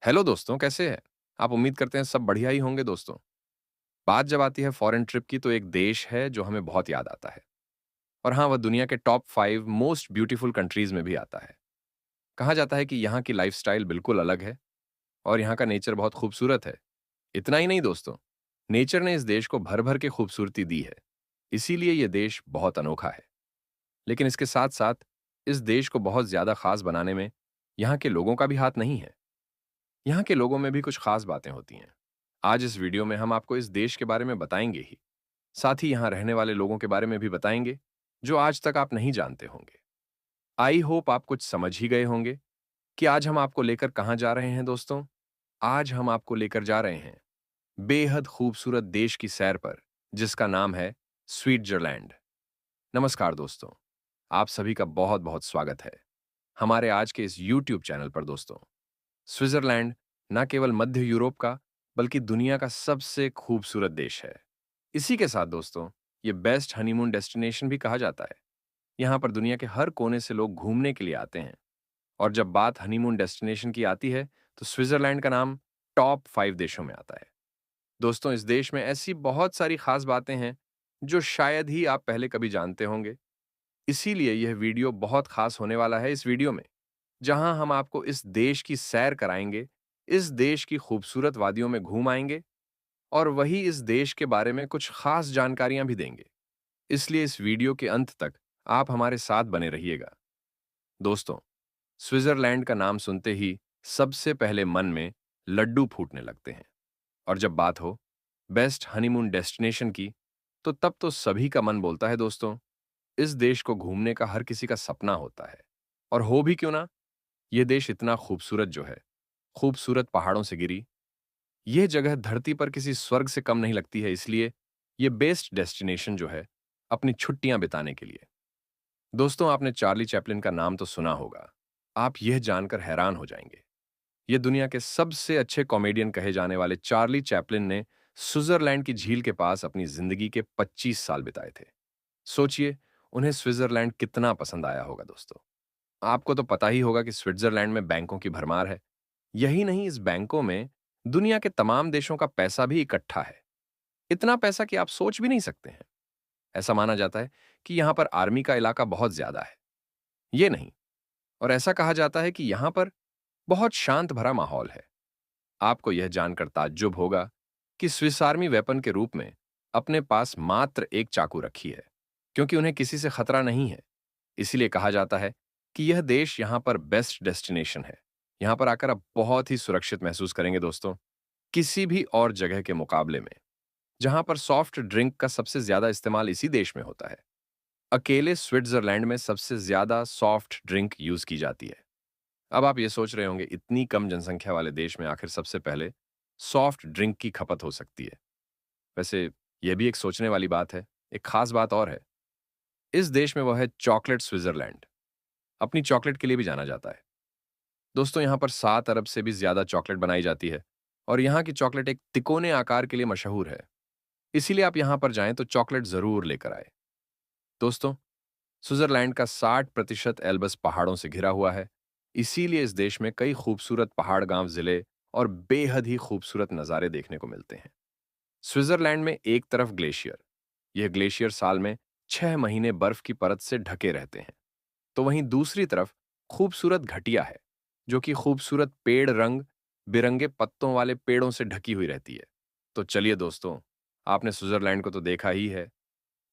Hello दोस्तों, कैसे हैं? आप उम्मीद करते हैं सब बढ़िया ही होंगे दोस्तों। बात जब आती है फॉरेन ट्रिप की तो एक देश है जो हमें बहुत याद आता है। और हाँ, वह दुनिया के टॉप 5 मोस्ट ब्यूटीफुल कंट्रीज में भी आता है। कहा जाता है कि यहाँ की लाइफस्टाइल बिल्कुल अलग है और यहाँ का नेचर बहुत खूबसूरत है। इतना ही नहीं दोस्तों, नेचर ने इस देश को भर-भर के खूबसूरती दी है। इसीलिए ये देश बहुत अनोखा है। लेकिन इसके साथ-साथ इस देश को बहुत ज्यादा खास बनाने में यहाँ के लोगों का भी हाथ नहीं है। यहाँ के लोगों में भी कुछ खास बातें होती हैं। आज इस वीडियो में हम आपको इस देश के बारे में बताएंगे ही, साथ ही यहाँ रहने वाले लोगों के बारे में भी बताएंगे, जो आज तक आप नहीं जानते होंगे। आई होप आप कुछ समझ ही गए होंगे कि आज हम आपको लेकर कहाँ जा रहे हैं दोस्तों। आज हम आपको लेकर जा रहे हैं बेहद खूबसूरत देश की सैर पर, जिसका नाम है स्विट्जरलैंड। नमस्कार दोस्तों, आप सभी का बहुत बहुत स्वागत है हमारे आज के इस यूट्यूब चैनल पर दोस्तों। स्विट्जरलैंड न केवल मध्य यूरोप का बल्कि दुनिया का सबसे खूबसूरत देश है। इसी के साथ दोस्तों, ये बेस्ट हनीमून डेस्टिनेशन भी कहा जाता है। यहाँ पर दुनिया के हर कोने से लोग घूमने के लिए आते हैं। और जब बात हनीमून डेस्टिनेशन की आती है तो स्विट्जरलैंड का नाम टॉप 5 देशों में आता है। दोस्तों, इस देश में ऐसी बहुत सारी खास बातें हैं जो शायद ही आप पहले कभी जानते होंगे। इसीलिए यह वीडियो बहुत खास होने वाला है। इस वीडियो में जहां हम आपको इस देश की सैर कराएंगे, इस देश की खूबसूरत वादियों में घूम आएंगे और वही इस देश के बारे में कुछ खास जानकारियां भी देंगे। इसलिए इस वीडियो के अंत तक आप हमारे साथ बने रहिएगा। दोस्तों, स्विट्जरलैंड का नाम सुनते ही सबसे पहले मन में लड्डू फूटने लगते हैं। और जब बात हो बेस्ट हनीमून डेस्टिनेशन की, तो तब तो सभी का मन बोलता है दोस्तों, इस देश को घूमने का हर किसी का सपना होता है। और हो भी क्यों ना, यह देश इतना खूबसूरत जो है, खूबसूरत पहाड़ों से घिरी, यह जगह धरती पर किसी स्वर्ग से कम नहीं लगती है। इसलिए यह बेस्ट डेस्टिनेशन जो है अपनी छुट्टियां बिताने के लिए। दोस्तों, आपने चार्ली चैपलिन का नाम तो सुना होगा। आप यह जानकर हैरान हो जाएंगे। यह दुनिया के सबसे अच्छे कॉमेडियन कहे जाने वाले चार्ली चैपलिन ने स्विट्जरलैंड की झील के पास अपनी जिंदगी के 25 साल बिताए थे। सोचिए, उन्हें स्विट्जरलैंड कितना पसंद आया होगा दोस्तों। आपको तो पता ही होगा कि स्विट्जरलैंड में बैंकों की भरमार है। यही नहीं, इस बैंकों में दुनिया के तमाम देशों का पैसा भी इकट्ठा है। इतना पैसा कि आप सोच भी नहीं सकते हैं। ऐसा माना जाता है कि यहां पर आर्मी का इलाका बहुत ज्यादा है। ये नहीं, और ऐसा कहा जाता है कि यहां पर बहुत शांत भरा माहौल है। आपको यह जानकर ताज्जुब होगा कि स्विस आर्मी वेपन के रूप में अपने पास मात्र एक चाकू रखी है, क्योंकि उन्हें किसी से खतरा नहीं है। इसीलिए कहा जाता है कि यह देश यहां पर बेस्ट डेस्टिनेशन है। यहां पर आकर आप बहुत ही सुरक्षित महसूस करेंगे दोस्तों, किसी भी और जगह के मुकाबले में, जहां पर सॉफ्ट ड्रिंक का सबसे ज्यादा इस्तेमाल इसी देश में होता है। अकेले स्विट्जरलैंड में सबसे ज्यादा सॉफ्ट ड्रिंक यूज की जाती है। अब आप ये सोच रहे होंगे, इतनी कम जनसंख्या वाले देश में आखिर सबसे पहले सॉफ्ट ड्रिंक की खपत हो सकती है। वैसे यह भी एक सोचने वाली बात है। एक खास बात और है, इस देश में वह है चॉकलेट। स्विट्जरलैंड अपनी चॉकलेट के लिए भी जाना जाता है। दोस्तों, यहाँ पर 7 अरब से भी ज्यादा चॉकलेट बनाई जाती है और यहाँ की चॉकलेट एक तिकोने आकार के लिए मशहूर है। इसीलिए आप यहाँ पर जाएं तो चॉकलेट जरूर लेकर आए। दोस्तों, स्विट्जरलैंड का 60% एल्बस पहाड़ों से घिरा हुआ है। इसीलिए इस देश में कई खूबसूरत पहाड़ गांव जिले और बेहद ही खूबसूरत नज़ारे देखने को मिलते हैं। स्विट्जरलैंड में एक तरफ ग्लेशियर, यह ग्लेशियर साल में 6 महीने बर्फ की परत से ढके रहते हैं, तो वहीं दूसरी तरफ खूबसूरत घटिया है, जो कि खूबसूरत पेड़ रंग बिरंगे पत्तों वाले पेड़ों से ढकी हुई रहती है। तो चलिए दोस्तों, आपने स्विट्जरलैंड को तो देखा ही है।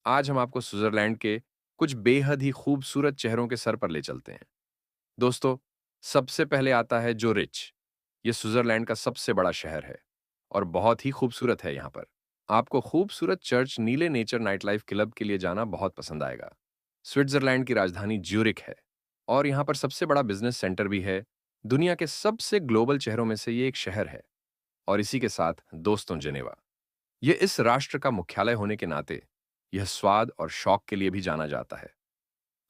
आज हम आपको स्विट्जरलैंड के कुछ बेहद ही खूबसूरत चेहरों के सर पर ले चलते हैं। दोस्तों, सबसे पहले आता है जोरिच। यह स्विट्जरलैंड का सबसे बड़ा शहर है और बहुत ही खूबसूरत है। यहाँ पर आपको खूबसूरत चर्च, नीले नेचर, नाइट लाइफ क्लब के लिए जाना बहुत पसंद आएगा। स्विट्जरलैंड की राजधानी ज्यूरिख है और यहाँ पर सबसे बड़ा बिजनेस सेंटर भी है। दुनिया के सबसे ग्लोबल शहरों में से ये एक शहर है। और इसी के साथ दोस्तों, जिनेवा, यह इस राष्ट्र का मुख्यालय होने के नाते यह स्वाद और शौक के लिए भी जाना जाता है।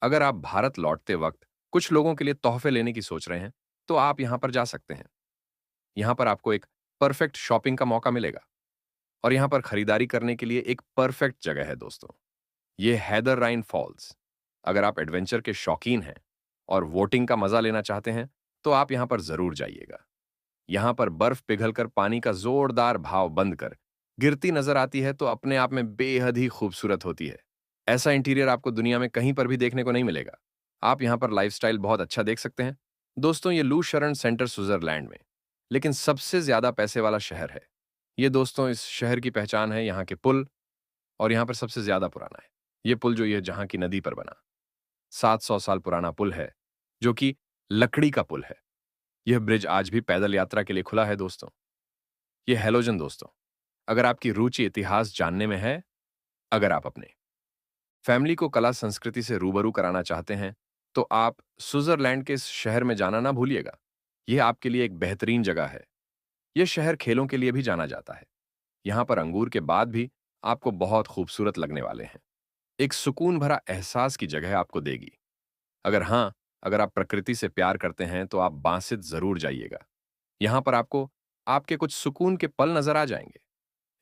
अगर आप भारत लौटते वक्त कुछ लोगों के लिए तोहफे लेने की सोच रहे हैं, तो आप यहां पर जा सकते हैं। यहां पर आपको एक परफेक्ट शॉपिंग का मौका मिलेगा और यहां पर खरीदारी करने के लिए एक परफेक्ट जगह है दोस्तों। यह हैदर राइन फॉल्स। अगर आप एडवेंचर के शौकीन हैं और वोटिंग का मजा लेना चाहते हैं, तो आप यहां पर जरूर जाइएगा। यहाँ पर बर्फ पिघलकर पानी का जोरदार भाव बंद कर गिरती नजर आती है तो अपने आप में बेहद ही खूबसूरत होती है। ऐसा इंटीरियर आपको दुनिया में कहीं पर भी देखने को नहीं मिलेगा। आप यहाँ पर लाइफस्टाइल बहुत अच्छा देख सकते हैं। दोस्तों, ये लू शरण सेंटर स्विट्जरलैंड में लेकिन सबसे ज्यादा पैसे वाला शहर है। ये दोस्तों, इस शहर की पहचान है यहाँ के पुल, और यहाँ पर सबसे ज्यादा पुराना है ये पुल जो ये जहाँ की नदी पर बना 700 साल पुराना पुल है, जो कि लकड़ी का पुल है। यह ब्रिज आज भी पैदल यात्रा के लिए खुला है दोस्तों। ये हेलोजन दोस्तों, अगर आपकी रुचि इतिहास जानने में है, अगर आप अपने फैमिली को कला संस्कृति से रूबरू कराना चाहते हैं, तो आप स्विट्जरलैंड के इस शहर में जाना ना भूलिएगा। यह आपके लिए एक बेहतरीन जगह है। यह शहर खेलों के लिए भी जाना जाता है। यहाँ पर अंगूर के बाद भी आपको बहुत खूबसूरत लगने वाले हैं। एक सुकून भरा एहसास की जगह आपको देगी। अगर आप प्रकृति से प्यार करते हैं तो आप बांसित जरूर जाइएगा। यहाँ पर आपको आपके कुछ सुकून के पल नजर आ जाएंगे।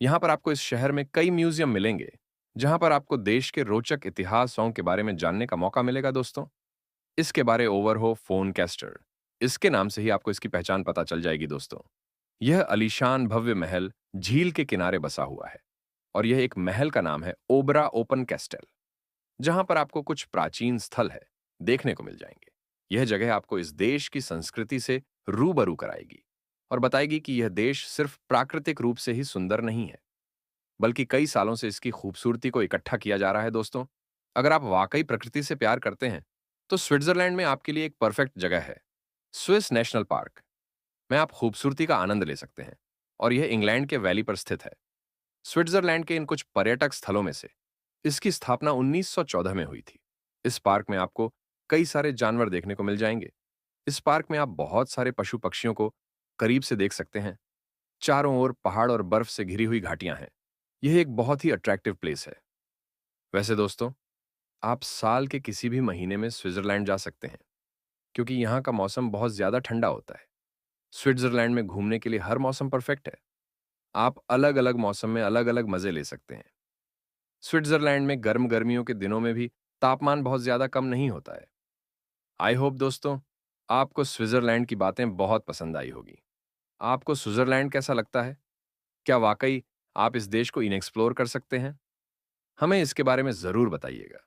यहाँ पर आपको इस शहर में कई म्यूजियम मिलेंगे, जहां पर आपको देश के रोचक इतिहासों के बारे में जानने का मौका मिलेगा दोस्तों। इसके बारे ओवर हो फोन कैस्टर, इसके नाम से ही आपको इसकी पहचान पता चल जाएगी दोस्तों। यह अलीशान भव्य महल झील के किनारे बसा हुआ है, और यह एक महल का नाम है ओबरा ओपन कैस्टल, जहां पर आपको कुछ प्राचीन स्थल है देखने को मिल जाएंगे। यह जगह आपको इस देश की संस्कृति से रूबरू कराएगी और बताएगी कि यह देश सिर्फ प्राकृतिक रूप से ही सुंदर नहीं है, बल्कि कई सालों से इसकी खूबसूरती को इकट्ठा किया जा रहा है दोस्तों। अगर आप वाकई प्रकृति से प्यार करते हैं, तो स्विट्जरलैंड में आपके लिए एक परफेक्ट जगह है। स्विस नेशनल पार्क में आप खूबसूरती का आनंद ले सकते हैं, और यह इंग्लैंड के वैली पर स्थित है। स्विट्जरलैंड के इन कुछ पर्यटक स्थलों में से इसकी स्थापना 1914 में हुई थी। इस पार्क में आपको कई सारे जानवर देखने को मिल जाएंगे। इस पार्क में आप बहुत सारे पशु पक्षियों को करीब से देख सकते हैं। चारों ओर पहाड़ और बर्फ से घिरी हुई घाटियां हैं। यह एक बहुत ही अट्रैक्टिव प्लेस है। वैसे दोस्तों, आप साल के किसी भी महीने में स्विट्जरलैंड जा सकते हैं, क्योंकि यहाँ का मौसम बहुत ज्यादा ठंडा होता है। स्विट्जरलैंड में घूमने के लिए हर मौसम परफेक्ट है। आप अलग अलग मौसम में अलग अलग मजे ले सकते हैं। स्विट्जरलैंड में गर्मियों के दिनों में भी तापमान बहुत ज्यादा कम नहीं होता है। आई होप दोस्तों, आपको स्विट्जरलैंड की बातें बहुत पसंद आई होगी। आपको स्विट्जरलैंड कैसा लगता है? क्या वाकई आप इस देश को इनएक्सप्लोर कर सकते हैं? हमें इसके बारे में जरूर बताइएगा।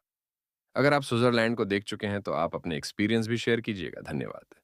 अगर आप स्विट्जरलैंड को देख चुके हैं तो आप अपने एक्सपीरियंस भी शेयर कीजिएगा। धन्यवाद।